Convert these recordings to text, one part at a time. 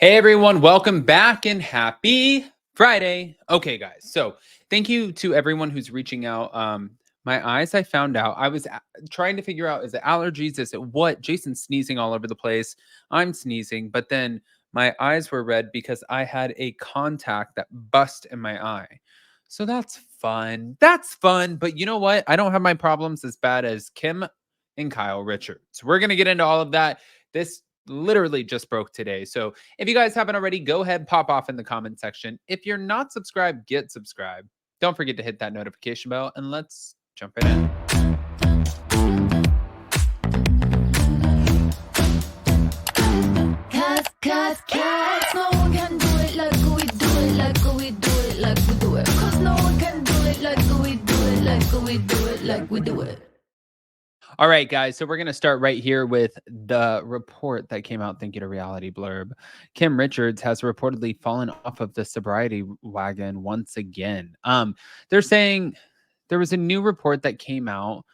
Hey everyone, welcome back and happy Friday. Okay, guys. So, thank you to everyone who's reaching out. My eyes, I found out I was trying to figure out, is it allergies? Is it what? Jason's sneezing all over the place. I'm sneezing, but then my eyes were red because I had a contact that bust in my eye. So that's fun. That's fun. But you know what? I don't have my problems as bad as Kim and Kyle Richards. We're going to get into all of that. This literally just broke today. So if you guys haven't already, go ahead, pop off in the comment section. If you're not subscribed, get subscribed. Don't forget to hit that notification bell and let's jump right in. Cause no one can do it like we do it, like we do it, like we do it. Cause no one can do it like we do it, like we do it, like we do it. All right, guys. So we're going to start right here with the report that came out. Thank you to Reality Blurb. Kim Richards has reportedly fallen off of the sobriety wagon once again. They're saying there was a new report that came out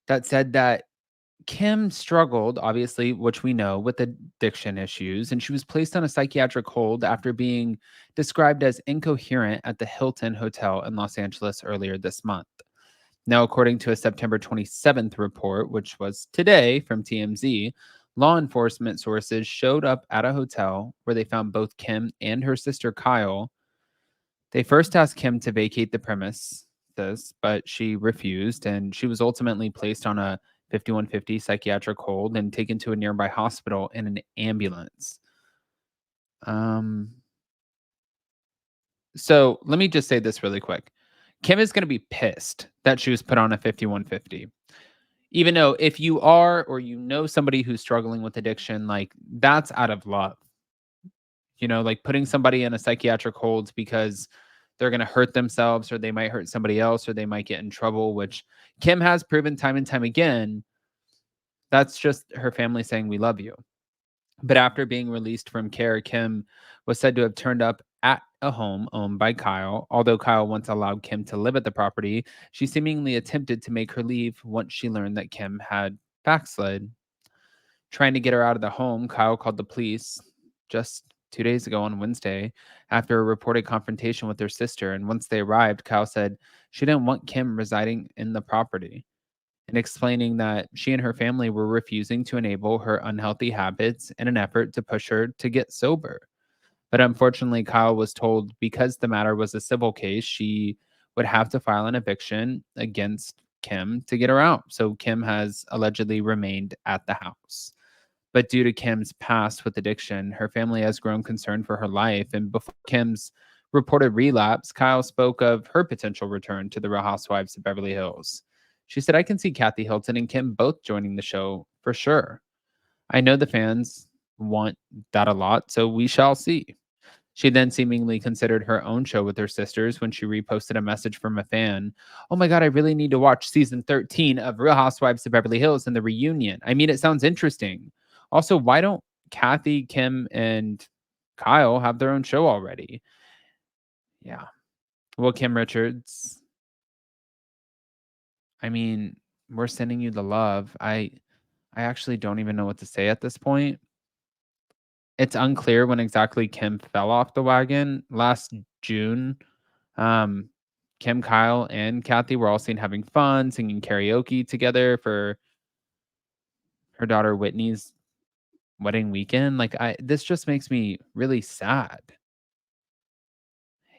that said that Kim struggled, obviously, which we know, with addiction issues, and she was placed on a psychiatric hold after being described as incoherent at the Hilton Hotel in Los Angeles earlier this month. Now, according to a September 27th report, which was today from TMZ, law enforcement sources showed up at a hotel where they found both Kim and her sister Kyle. They first asked Kim to vacate the premises, but she refused, and she was ultimately placed on a 5150 psychiatric hold and taken to a nearby hospital in an ambulance. So let me just say this really quick. Kim is going to be pissed that she was put on a 5150. Even though if you are or you know somebody who's struggling with addiction, like that's out of love. Like putting somebody in a psychiatric hold because they're going to hurt themselves or they might hurt somebody else or they might get in trouble, which Kim has proven time and time again. That's just her family saying, we love you. But after being released from care, Kim was said to have turned up at a home owned by Kyle. Although Kyle once allowed Kim to live at the property, she seemingly attempted to make her leave once she learned that Kim had backslid. Trying to get her out of the home, Kyle called the police just 2 days ago on Wednesday after a reported confrontation with her sister. And once they arrived, Kyle said she didn't want Kim residing in the property, and explaining that she and her family were refusing to enable her unhealthy habits in an effort to push her to get sober. But unfortunately, Kyle was told because the matter was a civil case, she would have to file an eviction against Kim to get her out. So Kim has allegedly remained at the house. But due to Kim's past with addiction, her family has grown concerned for her life. And before Kim's reported relapse, Kyle spoke of her potential return to the Real Housewives of Beverly Hills. She said, I can see Kathy Hilton and Kim both joining the show for sure. I know the fans want that a lot, so we shall see. She then seemingly considered her own show with her sisters when she reposted a message from a fan. Oh my God, I really need to watch season 13 of Real Housewives of Beverly Hills and the reunion. I mean, it sounds interesting. Also, why don't Kathy, Kim, and Kyle have their own show already? Yeah. Well, Kim Richards, I mean, we're sending you the love. I actually don't even know what to say at this point. It's unclear when exactly Kim fell off the wagon. Last June, Kim, Kyle, and Kathy were all seen having fun, singing karaoke together for her daughter Whitney's wedding weekend. This just makes me really sad.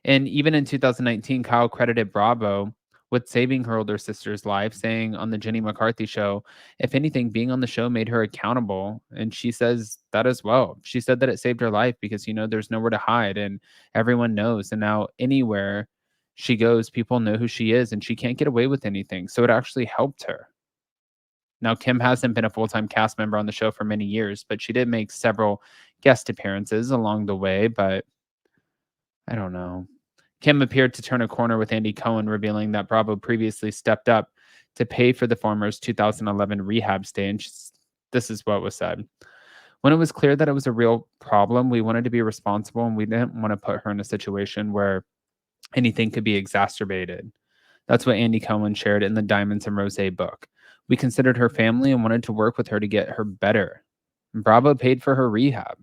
And even in 2019, Kyle credited Bravo with saving her older sister's life, saying on the Jenny McCarthy show, if anything, being on the show made her accountable. And she says that as well. She said that it saved her life because, there's nowhere to hide and everyone knows. And now anywhere she goes, people know who she is and she can't get away with anything. So it actually helped her. Now, Kim hasn't been a full-time cast member on the show for many years, but she did make several guest appearances along the way. But I don't know. Kim appeared to turn a corner with Andy Cohen, revealing that Bravo previously stepped up to pay for the former's 2011 rehab stay. And this is what was said. When it was clear that it was a real problem, we wanted to be responsible and we didn't want to put her in a situation where anything could be exacerbated. That's what Andy Cohen shared in the Diamonds and Rose book. We considered her family and wanted to work with her to get her better. Bravo paid for her rehab.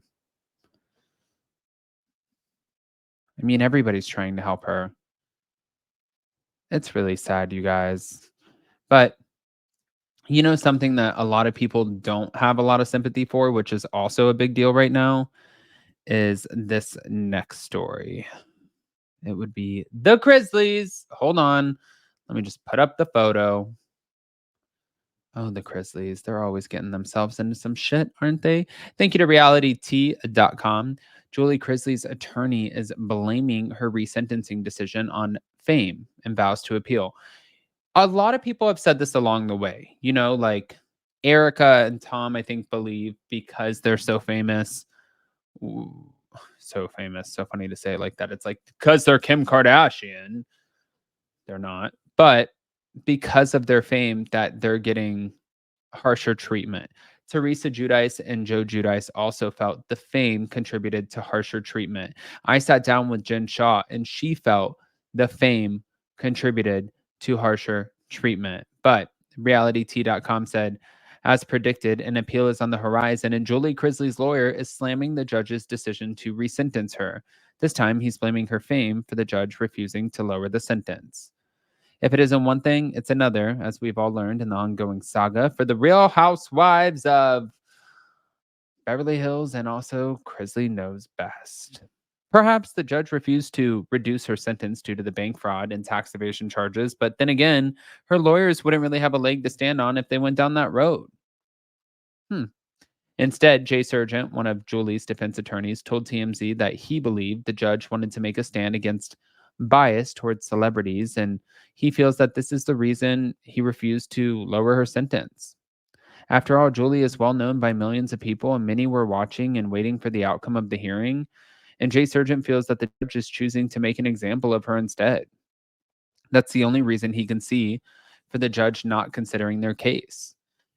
I mean, everybody's trying to help her. It's really sad, you guys. But something that a lot of people don't have a lot of sympathy for, which is also a big deal right now, is this next story. It would be the Grizzlies. Hold on. Let me just put up the photo. Oh, the Grizzlies. They're always getting themselves into some shit, aren't they? Thank you to realityt.com. Julie Grizzly's attorney is blaming her resentencing decision on fame and vows to appeal. A lot of people have said this along the way. Like Erica and Tom, I think, believe because they're so famous. Ooh, so famous. So funny to say it like that. It's like because they're Kim Kardashian. They're not. But because of their fame, that they're getting harsher treatment. Teresa Giudice and Joe Giudice also felt the fame contributed to harsher treatment. I sat down with Jen Shaw and she felt the fame contributed to harsher treatment. But realityt.com said, as predicted, an appeal is on the horizon, and Julie Grizzly's lawyer is slamming the judge's decision to resentence her. This time, he's blaming her fame for the judge refusing to lower the sentence. If it isn't one thing, it's another, as we've all learned in the ongoing saga for the Real Housewives of Beverly Hills, and also Grizzly Knows Best. Perhaps the judge refused to reduce her sentence due to the bank fraud and tax evasion charges, but then again, her lawyers wouldn't really have a leg to stand on if they went down that road. Instead, Jay Sargent, one of Julie's defense attorneys, told TMZ that he believed the judge wanted to make a stand against bias towards celebrities, and he feels that this is the reason he refused to lower her sentence. After all, Julie is well known by millions of people, and many were watching and waiting for the outcome of the hearing. And Jay Sargent feels that the judge is choosing to make an example of her instead. That's the only reason he can see for the judge not considering their case.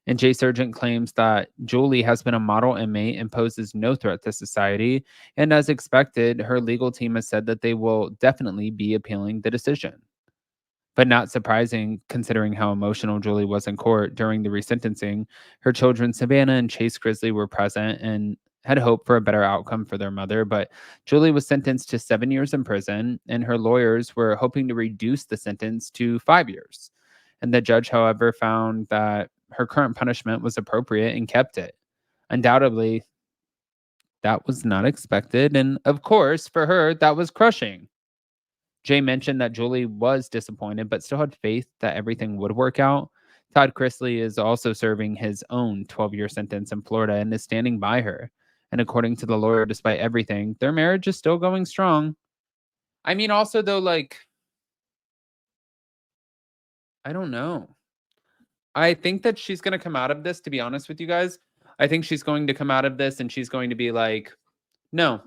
And Jay Sargent claims that Julie has been a model inmate and poses no threat to society. And as expected, her legal team has said that they will definitely be appealing the decision. But not surprising, considering how emotional Julie was in court during the resentencing. Her children, Savannah and Chase Grizzly, were present and had hoped for a better outcome for their mother. But Julie was sentenced to 7 years in prison, and her lawyers were hoping to reduce the sentence to 5 years. And the judge, however, found that her current punishment was appropriate and kept it. Undoubtedly, that was not expected. And of course, for her, that was crushing. Jay mentioned that Julie was disappointed, but still had faith that everything would work out. Todd Chrisley is also serving his own 12-year sentence in Florida and is standing by her. And according to the lawyer, despite everything, their marriage is still going strong. I mean, also, though, like, I don't know. I think that she's going to come out of this, to be honest with you guys. I think she's going to come out of this and she's going to be like, no,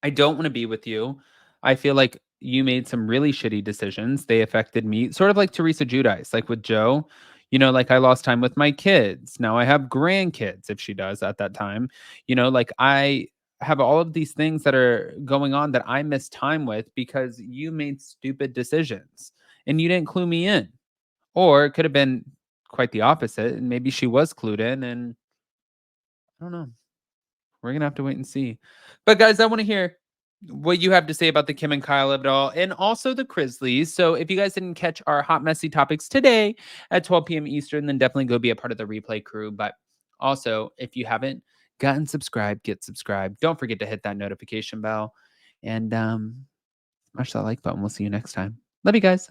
I don't want to be with you. I feel like you made some really shitty decisions. They affected me, sort of like Teresa Giudice, like with Joe. Like I lost time with my kids. Now I have grandkids, if she does at that time. Like I have all of these things that are going on that I miss time with because you made stupid decisions and you didn't clue me in. Or it could have been quite the opposite. And maybe she was clued in. And I don't know. We're going to have to wait and see. But guys, I want to hear what you have to say about the Kim and Kyle of it all, and also the Grizzlies. So if you guys didn't catch our hot, messy topics today at 12 p.m. Eastern, then definitely go be a part of the replay crew. But also, if you haven't gotten subscribed, get subscribed. Don't forget to hit that notification bell and smash that like button. We'll see you next time. Love you guys.